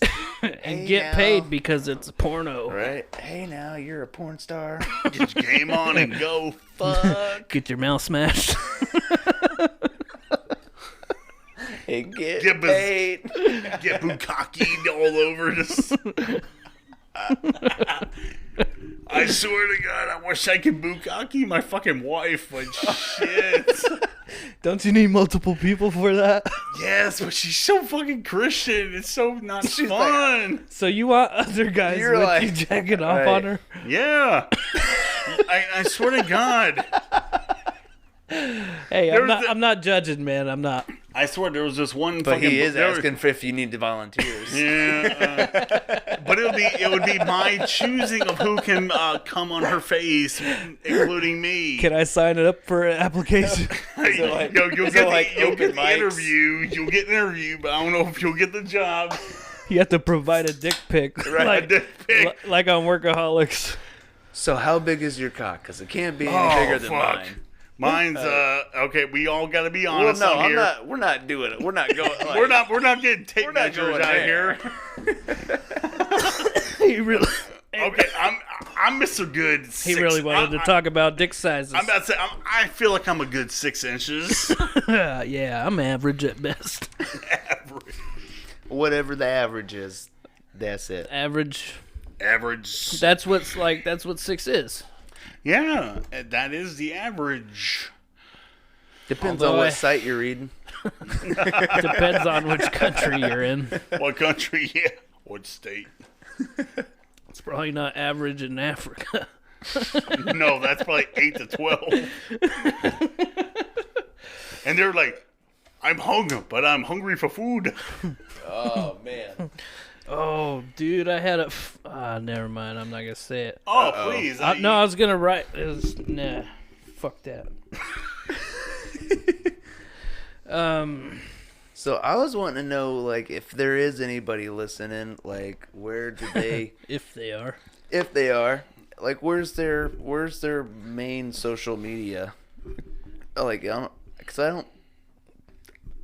Hey, get now. paid because it's porno. Right. Hey now, you're a porn star. Get your game on and go fuck. Get your mouth smashed. Hey, get Get bus- paid. Get bukkakied all over. Just. I swear to God, I wish I could bukkake my fucking wife, but shit. Don't you need multiple people for that? Yes, but she's so fucking Christian. It's so not She's fun. So you want other guys You're with like- you jacking off right. on her? Yeah. I swear to God. Hey, There's the- I'm not judging, man. I'm not. I swear there was this one But fucking... he is there- asking for if you need the volunteers. Yeah, but it would be my choosing of who can come on her face, including me. Can I sign it up for an application? like- you'll is get it like you'll open get the mics? interview. You'll get an interview, but I don't know if you'll get the job. You have to provide a dick pic, Right, like, a dick pic. like on Workaholics. So how big is your cock? Because it can't be any Oh, bigger than fuck. mine. Mine's okay. We all got to be Well, honest no, on I'm here. not. We're not doing it. We're not going. Like, We're not getting tape We're not measures going out there. here. He really, Okay, I'm Mr. Good. he really wanted to talk about dick sizes. I'm about to say I feel like I'm a good 6 inches. Yeah, I'm average at best. Average. Whatever the average is, that's it. Average. Average. That's what 6 is. Yeah, that is the average. Depends Although on what I- site you're reading. Depends on which country you're in. What country? Yeah. What state? It's probably not average in Africa. No, that's probably 8 to 12. And they're like, I'm hungry, but I'm hungry for food. Oh man. Oh, dude, I had a. Never mind. I'm not gonna say it. Oh, please. No, I was gonna write. Nah, fuck that. So I was wanting to know, like, if there is anybody listening, like, where do they, If they are. if they are, like, where's their main social media? Like, I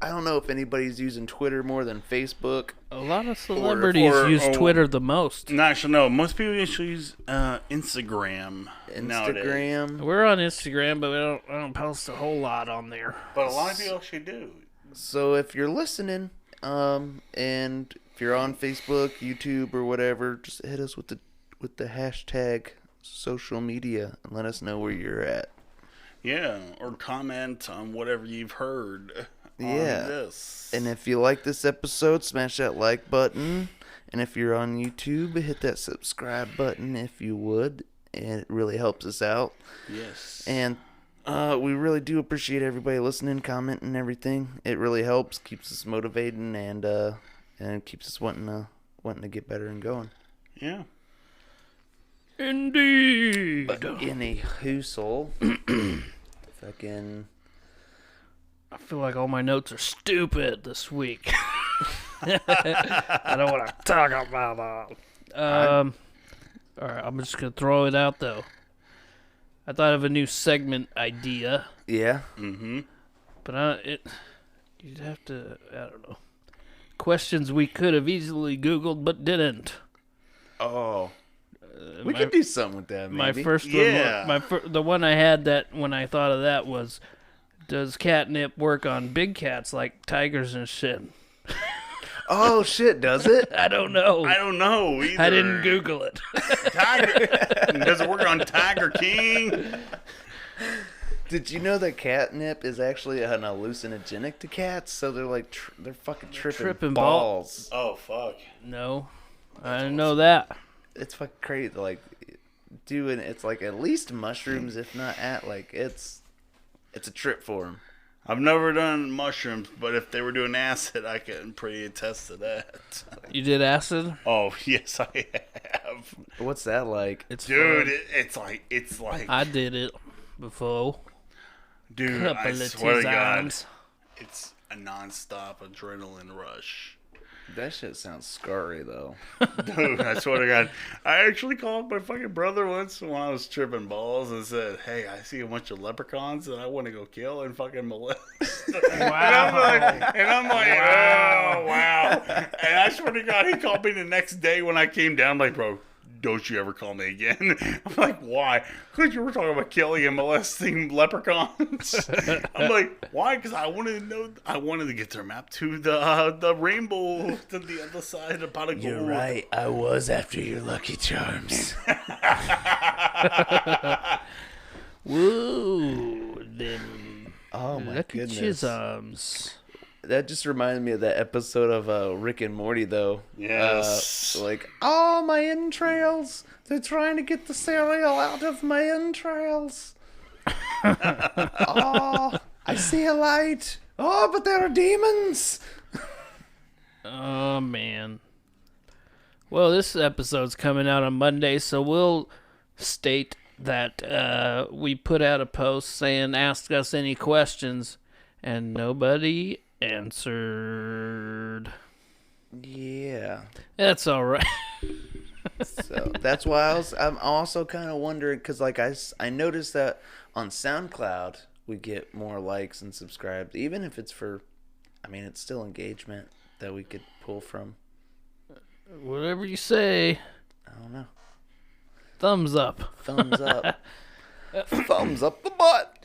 don't know if anybody's using Twitter more than Facebook. A lot of celebrities use Twitter the most. No, actually, no. Most people actually use Instagram nowadays. Instagram. We're on Instagram, but I don't post a whole lot on there. But a lot of people actually do. So if you're listening, and if you're on Facebook, YouTube, or whatever, just hit us with the hashtag social media and let us know where you're at. Yeah, or comment on whatever you've heard on Yeah. this. And if you like this episode, smash that like button. And if you're on YouTube, hit that subscribe button if you would. And it really helps us out. Yes. And we really do appreciate everybody listening, commenting, everything. It really helps, keeps us motivating, and keeps us wanting to get better and going. Yeah. Indeed. But in a whoosole, fucking. I feel like all my notes are stupid this week. I don't want to talk about that. All right, I'm just gonna throw it out though. I thought of a new segment idea, Yeah. Mm-hmm. but you'd have to, I don't know. Questions we could have easily Googled but didn't. Oh. We my- could do something with that, maybe. My first Yeah. one, the one I had that when I thought of that was, does catnip work on big cats like tigers and shit? Oh, shit, does it? I don't know. I don't know either. I didn't Google it. Tiger. Does it work on Tiger King? Did you know that catnip is actually an hallucinogenic to cats? So they're like, they're fucking tripping balls. Oh fuck. No, I didn't know that. It's fucking crazy. Like, it's like at least mushrooms, if not it's a trip for them. I've never done mushrooms, but if they were doing acid, I can pretty attest to that. You did acid? Oh yes, I have. What's that like? It's Dude, fun. it's like, I did it before. dude, I Couple of swear to God, times. it's a non-stop adrenaline rush. That shit sounds scary though. Dude, I swear to God, I actually called my fucking brother once when I was tripping balls and said, "Hey, I see a bunch of leprechauns and I want to go kill and fucking molest." Wow. And I'm like, oh wow. And I swear to God, he called me the next day when I came down. I'm like, bro, don't you ever call me again. I'm like, why? Because you were talking about killing and molesting leprechauns. I'm like, why? Because I wanted to know. I wanted to get their map to the rainbow to the other side of the pot of gold. I was after your Lucky Charms. Woo. Then Oh my look at goodness. chisums. That just reminded me of that episode of Rick and Morty, though. Yes. Like, oh, my entrails. They're trying to get the cereal out of my entrails. Oh, I see a light. Oh, but there are demons. Oh, man. Well, this episode's coming out on Monday, so we'll state that we put out a post saying, ask us any questions, and nobody answered. Yeah. That's all right. So that's why I'm also kind of wondering, because like I noticed that on SoundCloud we get more likes and subscribes, even if it's for, I mean, it's still engagement that we could pull from. Whatever you say. I don't know. Thumbs up. Thumbs up. Thumbs up the butt.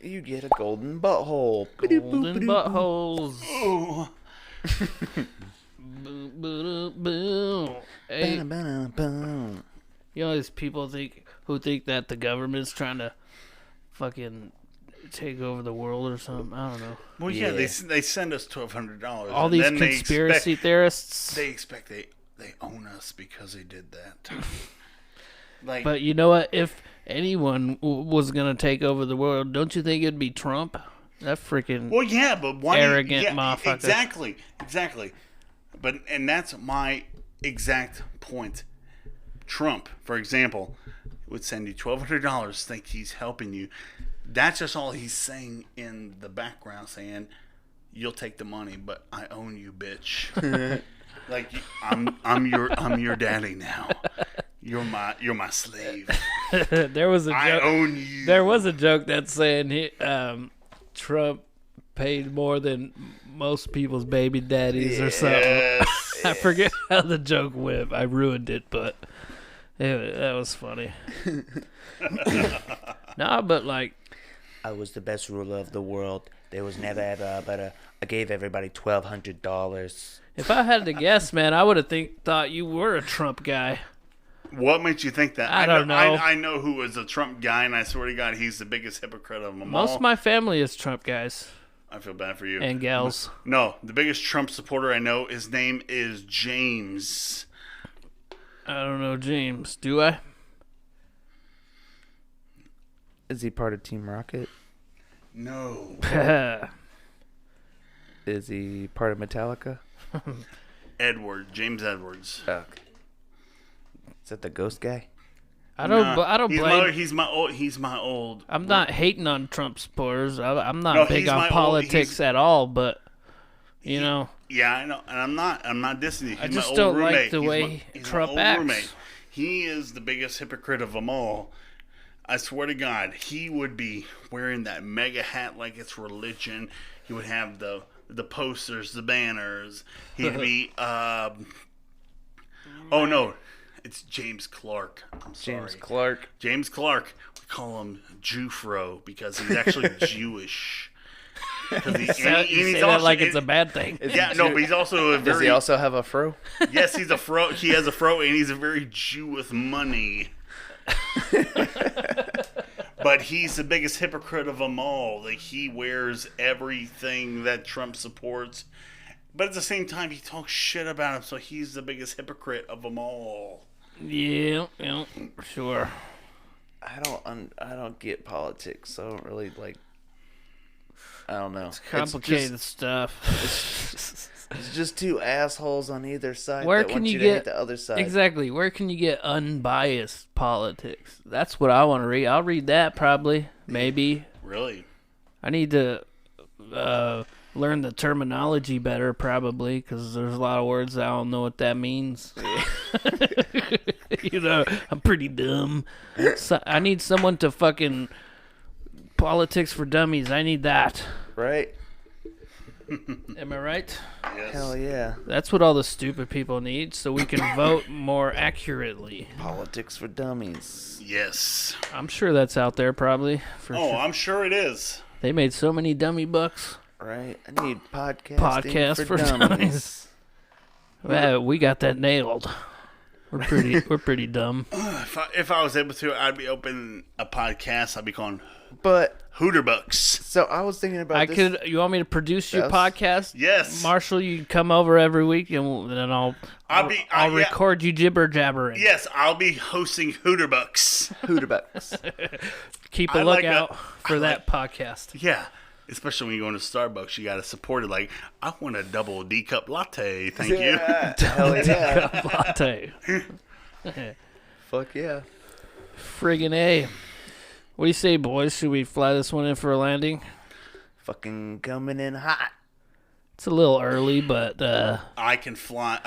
You get a golden butthole. Golden buttholes. Oh. Boom, boom, boom. Hey, Ba-da-ba-da-boom. you know these people who think that the government's trying to fucking take over the world or something? I don't know. Well, yeah, Yeah. they send us $1,200. All these conspiracy theorists. They expect they own us because they did that. Like, But you know what? If anyone was gonna take over the world, don't you think it'd be Trump? That freaking well, yeah, but one arrogant motherfucker. Exactly. And that's my exact point. Trump, for example, would send you $1,200, think he's helping you. That's just all he's saying in the background, saying, "You'll take the money, but I own you, bitch." Like, I'm your daddy now. You're my slave. there was a I joke. own you. There was a joke that's saying Trump paid more than most people's baby daddies or something. Yes. I forget how the joke went. I ruined it, but that was funny. Nah, but like, I was the best ruler of the world. There was never ever but I gave everybody $1,200. if I had to guess, man, I would have thought you were a Trump guy. What makes you think that? I don't know. I know who was a Trump guy, and I swear to God, he's the biggest hypocrite of them Most all. of my family is Trump guys I feel bad for you. and gals. No, the biggest Trump supporter I know, his name is James. I don't know, James. Do I? Is he part of Team Rocket? No. Is he part of Metallica? James Edwards. Okay. Is that the ghost guy? I don't. Nah, I don't he's blame. He's my old. I'm not hating on Trump supporters. I'm not No, big he's on my old- politics at all. But you know, Yeah, I know, and I'm not dissing you. He's I just my old don't roommate. like the He's way he's my Trump old acts. roommate. he is the biggest hypocrite of them all. I swear to God, he would be wearing that mega hat like it's religion. He would have the posters, the banners. He'd be oh no, it's James Clark. I'm sorry. James Clark. James Clark. We call him Jewfro because he's actually Jewish. And You say that like it's a bad thing. Yeah, no, but he's also a very. Does he also have a fro? Yes, he's a fro. He has a fro, and he's a very Jew with money. But he's the biggest hypocrite of them all. Like, he wears everything that Trump supports, but at the same time, he talks shit about him. So he's the biggest hypocrite of them all. Yeah, sure. I don't get politics. So I don't really like. I don't know. It's complicated stuff. It's just two assholes on either side Where that can want you you to get hate the other side. exactly? Where can you get unbiased politics? That's what I want to read. I'll read that probably, maybe. Really? I need to learn the terminology better, probably, because there's a lot of words I don't know what that means. I'm pretty dumb. So I need someone to fucking politics for dummies. I need that. Right? Am I right? Yes. Hell yeah. That's what all the stupid people need, so we can vote more accurately. Politics for dummies. Yes. I'm sure that's out there, probably. For Oh, sure. I'm sure it is. They made so many dummy bucks. Right? I need Podcast for dummies. dummies. Well, we got that nailed. We're pretty dumb. If I was able to, I'd be opening a podcast. I'd be calling But Hooterbucks. so I was thinking about this. You want me to produce your Yes. podcast? Yes. Marshall, you come over every week, and then I'll Yeah. record you jibber jabbering. Yes, I'll be hosting Hooterbucks. Hooterbucks. Keep a I like lookout that. for I that podcast. Yeah. Especially when you go into Starbucks, you got to support it. Like, I want a double D-cup latte. Thank you. Yeah. Hell yeah. Latte. Fuck yeah. Friggin' A. What do you say, boys? Should we fly this one in for a landing? Fucking coming in hot. It's a little early, but I can fly.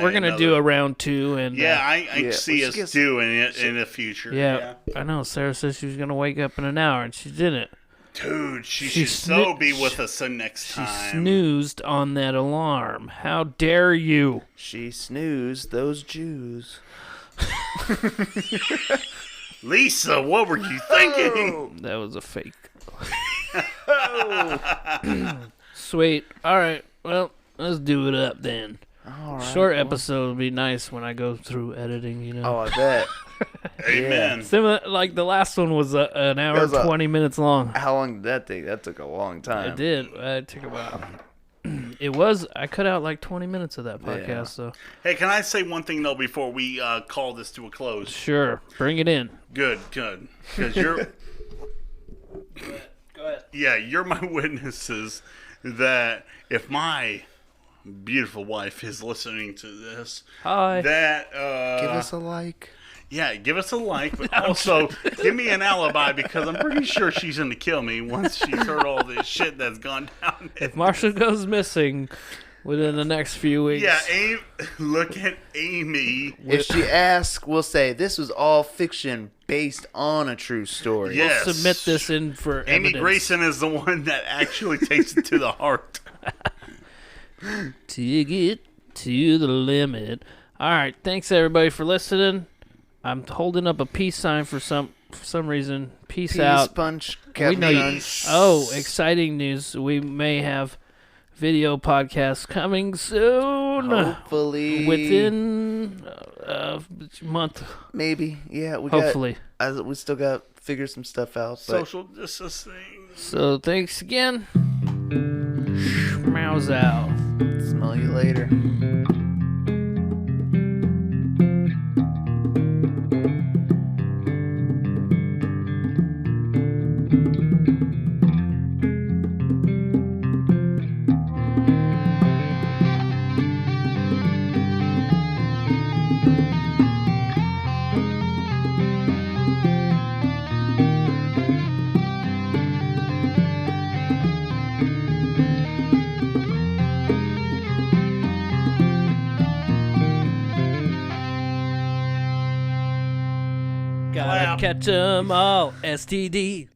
we're gonna do a round two, and Yeah, I Yeah, see we us should get doing it in the future. yeah, I know. Sarah said she was gonna wake up in an hour, and she didn't. Dude, she She should so snoo- be with us next She time. snoozed on that alarm. How dare you? She snoozed those Jews. Lisa, what were you thinking? That was a fake. Sweet. All right. Well, let's do it up then. All right. Short episode would be nice when I go through editing. You know. Oh, I bet. Amen. Similar, like the last one was an hour That was and 20 minutes long. How long did that take? That took a long time. It did. It took a while. It was. I cut out like 20 minutes of that podcast. Yeah. So Hey, can I say one thing though before we call this to a close? sure, bring it in. Good. Because you're, Go ahead. yeah, you're my witnesses that if my beautiful wife is listening to this, Hi. that Give us a like. yeah, give us a like, but also give me an alibi because I'm pretty sure she's gonna kill me once she's heard all this shit that's gone down. If Marshall goes missing within the next few weeks, Yeah, look at Amy. If she asks, we'll say this was all fiction based on a true story. Yes. submit this in for Amy evidence. Grayson is the one that actually takes it to the heart. Take it to the limit. All right, thanks everybody for listening. I'm holding up a peace sign for some reason. Peace out. Punch. We Captain know you. Punch. Oh, exciting news! We may have video podcasts coming soon. Hopefully. Within a month, Maybe. Yeah. hopefully. We still got to figure some stuff out. But Social distancing. So thanks again. Schmouse out. smell you later. Gotta catch 'em all. STD.